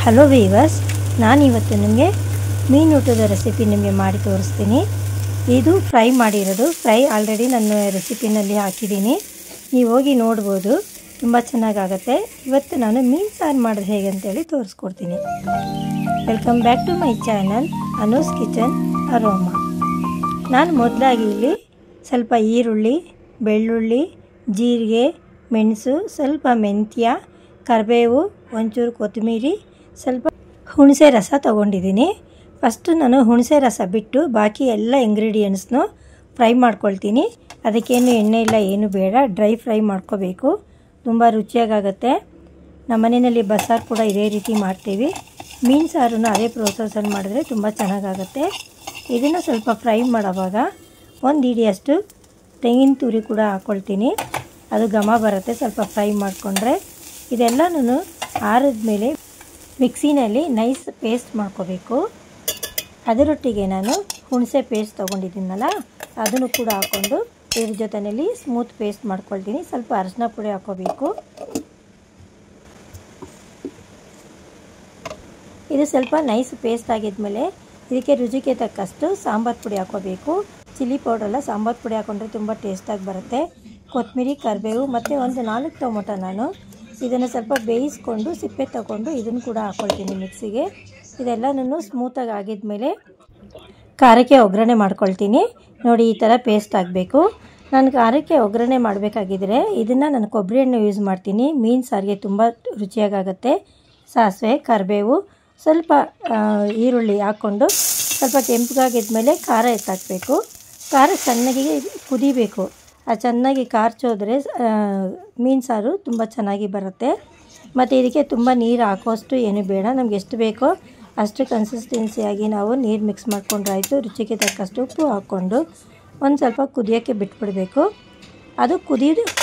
Hello viewers, ನಾನಿವತ್ತು ನಿಮಗೆ ಮೀನೂಟದ recipe ನಿಮಗೆ ಮಾಡಿ ತೋರಿಸ್ತೀನಿ. ಇದು ಫ್ರೈ ಮಾಡಿರೋದು. ಫ್ರೈ ಆಲ್ರೆಡಿ ನಾನು ರೆಸಿಪಿನಲ್ಲಿ ಹಾಕಿದ್ದೀನಿ, ನೀವು ಹೋಗಿ ನೋಡ್ಬೋದು, ತುಂಬ ಚೆನ್ನಾಗಾಗುತ್ತೆ. ಇವತ್ತು ನಾನು ಮೀನು ಸಾರು ಮಾಡೋದು ಹೇಗೆ ಅಂತೇಳಿ ತೋರಿಸ್ಕೊಡ್ತೀನಿ. Welcome back to my channel Anu's kitchen aroma. ನಾನು ಮೊದಲಾಗಿ ಇಲ್ಲಿ ಸ್ವಲ್ಪ ಈರುಳ್ಳಿ, ಬೆಳ್ಳುಳ್ಳಿ, ಜೀರಿಗೆ, ಮೆಣಸು, ಸ್ವಲ್ಪ ಮೆಂತ್ಯ, ಕರಿಬೇವು, ಒಂಚೂರು ಕೊತ್ತಂಬರಿ, ಸ್ವಲ್ಪ ಹುಣಸೆ ರಸ ತೊಗೊಂಡಿದ್ದೀನಿ. ಫಸ್ಟು ನಾನು ಹುಣಸೆ ರಸ ಬಿಟ್ಟು ಬಾಕಿ ಎಲ್ಲ ಇಂಗ್ರೀಡಿಯೆಂಟ್ಸ್ನು ಫ್ರೈ ಮಾಡ್ಕೊಳ್ತೀನಿ. ಅದಕ್ಕೇನು ಎಣ್ಣೆ ಇಲ್ಲ, ಏನು ಬೇಡ, ಡ್ರೈ ಫ್ರೈ ಮಾಡ್ಕೋಬೇಕು. ತುಂಬ ರುಚಿಯಾಗುತ್ತೆ. ನಮ್ಮ ಮನೆಯಲ್ಲಿ ಬಸ್ಸಾರು ಕೂಡ ಇದೇ ರೀತಿ ಮಾಡ್ತೀವಿ. ಮೀನು ಸಾರನ್ನು ಅದೇ ಪ್ರೋಸೆಸಲ್ಲಿ ಮಾಡಿದ್ರೆ ತುಂಬ ಚೆನ್ನಾಗಾಗುತ್ತೆ. ಇದನ್ನು ಸ್ವಲ್ಪ ಫ್ರೈ ಮಾಡೋವಾಗ ಒಂದು ಹಿಡಿಯಷ್ಟು ತೆಂಗಿನ ತುರಿ ಕೂಡ ಹಾಕ್ಕೊಳ್ತೀನಿ. ಅದು ಘಮ ಬರುತ್ತೆ ಸ್ವಲ್ಪ ಫ್ರೈ ಮಾಡಿಕೊಂಡ್ರೆ. ಇದೆಲ್ಲನೂ ಆರಿದ ಮೇಲೆ ಮಿಕ್ಸಿನಲ್ಲಿ ನೈಸ್ ಪೇಸ್ಟ್ ಮಾಡ್ಕೋಬೇಕು. ಅದರೊಟ್ಟಿಗೆ ನಾನು ಹುಣಸೆ ಪೇಸ್ಟ್ ತೊಗೊಂಡಿದ್ದೀನಲ್ಲ, ಅದನ್ನು ಕೂಡ ಹಾಕ್ಕೊಂಡು ಇದ್ರ ಜೊತೆಯಲ್ಲಿ ಸ್ಮೂತ್ ಪೇಸ್ಟ್ ಮಾಡ್ಕೊಳ್ತೀನಿ. ಸ್ವಲ್ಪ ಅರಿಶಿನ ಪುಡಿ ಹಾಕ್ಕೋಬೇಕು. ಇದು ಸ್ವಲ್ಪ ನೈಸ್ ಪೇಸ್ಟ್ ಆಗಿದ್ಮೇಲೆ ಇದಕ್ಕೆ ರುಚಿಗೆ ತಕ್ಕಷ್ಟು ಸಾಂಬಾರು ಪುಡಿ ಹಾಕ್ಕೋಬೇಕು. ಚಿಲ್ಲಿ ಪೌಡ್ರೆಲ್ಲ ಸಾಂಬಾರು ಪುಡಿ ಹಾಕ್ಕೊಂಡ್ರೆ ತುಂಬ ಟೇಸ್ಟಾಗಿ ಬರುತ್ತೆ. ಕೊತ್ತಂಬರಿ, ಕರಿಬೇವು ಮತ್ತು ಒಂದು 4 ಟೊಮೊಟೊ ನಾನು ಇದನ್ನು ಸ್ವಲ್ಪ ಬೇಯಿಸ್ಕೊಂಡು ಸಿಪ್ಪೆ ತಗೊಂಡು ಇದನ್ನು ಕೂಡ ಹಾಕ್ಕೊಳ್ತೀನಿ ಮಿಕ್ಸಿಗೆ. ಇದೆಲ್ಲನೂ ಸ್ಮೂತಾಗಿ ಆಗಿದ್ಮೇಲೆ ಖಾರಕ್ಕೆ ಒಗ್ಗರಣೆ ಮಾಡ್ಕೊಳ್ತೀನಿ. ನೋಡಿ, ಈ ಥರ ಪೇಸ್ಟ್ ಆಗಬೇಕು. ನಾನು ಖಾರಕ್ಕೆ ಒಗ್ಗರಣೆ ಮಾಡಬೇಕಾಗಿದ್ರೆ ಇದನ್ನು ನಾನು ಕೊಬ್ಬರಿ ಎಣ್ಣೆ ಯೂಸ್ ಮಾಡ್ತೀನಿ. ಮೀನು ಸಾರಿಗೆ ತುಂಬ ರುಚಿಯಾಗುತ್ತೆ. ಸಾಸಿವೆ, ಕರಿಬೇವು, ಸ್ವಲ್ಪ ಈರುಳ್ಳಿ ಹಾಕ್ಕೊಂಡು ಸ್ವಲ್ಪ ಕೆಂಪಗಾಗಿದ್ಮೇಲೆ ಖಾರ ಎತ್ತಾಕಬೇಕು. ಖಾರ ಚೆನ್ನಾಗಿ ಕುದಿಬೇಕು. ಚೆನ್ನಾಗಿ ಕಾರ್ಚೋದ್ರೆ ಮೀನು ಸಾರು ತುಂಬ ಚೆನ್ನಾಗಿ ಬರುತ್ತೆ. ಮತ್ತು ಇದಕ್ಕೆ ತುಂಬ ನೀರು ಹಾಕೋಷ್ಟು ಏನು ಬೇಡ, ನಮ್ಗೆ ಎಷ್ಟು ಬೇಕೋ ಅಷ್ಟು ಕನ್ಸಿಸ್ಟೆನ್ಸಿಯಾಗಿ ನಾವು ನೀರು ಮಿಕ್ಸ್ ಮಾಡ್ಕೊಂಡ್ರಾಯ್ತು. ರುಚಿಗೆ ತಕ್ಕಷ್ಟು ಉಪ್ಪು ಹಾಕ್ಕೊಂಡು ಒಂದು ಸ್ವಲ್ಪ ಕುದಿಯೋಕ್ಕೆ ಬಿಟ್ಬಿಡಬೇಕು. ಅದು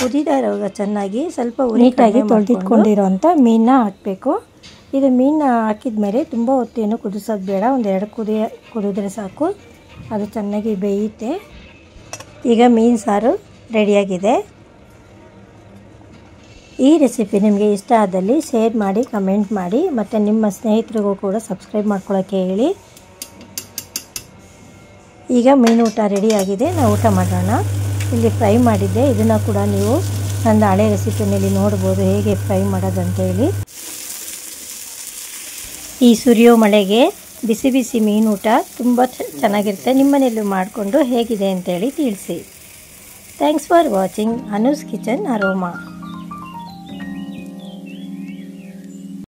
ಕುದಿದಾಗ ಚೆನ್ನಾಗಿ ಸ್ವಲ್ಪ ನೀಟಾಗಿ ತೊಳೆದಿಟ್ಕೊಂಡಿರೋಂಥ ಮೀನನ್ನ ಹಾಕಬೇಕು. ಇದು ಮೀನನ್ನ ಹಾಕಿದ ಮೇಲೆ ತುಂಬ ಹೊತ್ತೇನು ಕುದಿಸೋದು ಬೇಡ, ಒಂದು 2 ಕುದಿದ್ರೆ ಸಾಕು. ಅದು ಚೆನ್ನಾಗಿ ಬೇಯುತ್ತೆ. ಈಗ ಮೀನು ಸಾರು ರೆಡಿಯಾಗಿದೆ. ಈ ರೆಸಿಪಿ ನಿಮಗೆ ಇಷ್ಟ ಆದಲ್ಲಿ ಶೇರ್ ಮಾಡಿ, ಕಮೆಂಟ್ ಮಾಡಿ, ಮತ್ತು ನಿಮ್ಮ ಸ್ನೇಹಿತರಿಗೂ ಕೂಡ ಸಬ್ಸ್ಕ್ರೈಬ್ ಮಾಡ್ಕೊಳ್ಳೋಕ್ಕೆ ಹೇಳಿ. ಈಗ ಮೀನು ಊಟ ರೆಡಿಯಾಗಿದೆ, ನಾವು ಊಟ ಮಾಡೋಣ. ಇಲ್ಲಿ ಫ್ರೈ ಮಾಡಿದ್ದೆ, ಇದನ್ನು ಕೂಡ ನೀವು ನನ್ನ ಹಳೆ ರೆಸಿಪಿನಲ್ಲಿ ನೋಡ್ಬೋದು ಹೇಗೆ ಫ್ರೈ ಮಾಡೋದಂತೇಳಿ. ಈ ಸುರಿಯೋ ಮಳೆಗೆ ಬಿಸಿ ಬಿಸಿ ಮೀನು ಊಟ ತುಂಬ ಚೆನ್ನಾಗಿರುತ್ತೆ. ನಿಮ್ಮನೆಯಲ್ಲೂ ಮಾಡಿಕೊಂಡು ಹೇಗಿದೆ ಅಂತೇಳಿ ತಿಳಿಸಿ. Thanks for watching Anu's kitchen aroma.